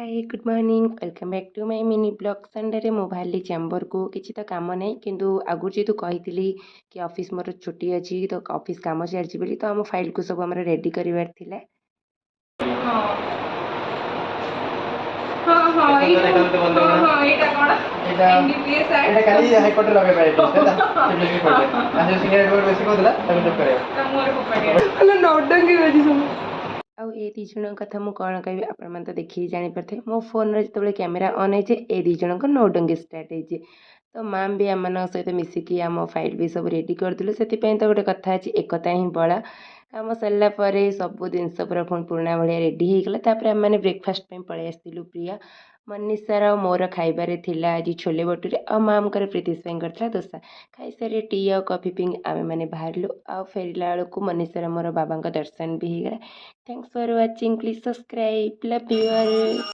Hi good morning welcome back to my mini blog Sunday मु बाहरी chamber को किसी तो काम नहीं किंतु आगु जेहतु कही कि ऑफिस मोर छुट्टी अच्छी तो ऑफिस काम चलती बोली तो आम फाइल को सब आम रेडी करार थिला। आउ ए दी जन कथा मु कौन कह आपण मैंने तो देखिए जापारे मो फोन जो कैमेरा ऑन है ए दी जन नौडंगी स्टार्ट है तो मैम भी आम सहित मिसिकी आम फाइल भी सब रेडी करदे से तो गोटे कथा अच्छी एकता ही बड़ा काम सरला सब जिनस पूरा पुणा भाया रेडी होगला आम मैंने ब्रेकफास्ट पलि आसलु प्रिया मनीषार मोर खाइबार थिला आज छोले भटूरे आ माम प्रीतिश करता दोसा खाई सारे टी आ कॉफी पिंग आम मैंने बाहर आ फेरला बेलू मनीषार मोर बाबा दर्शन भी होगला। Thanks for watching please subscribe love you all.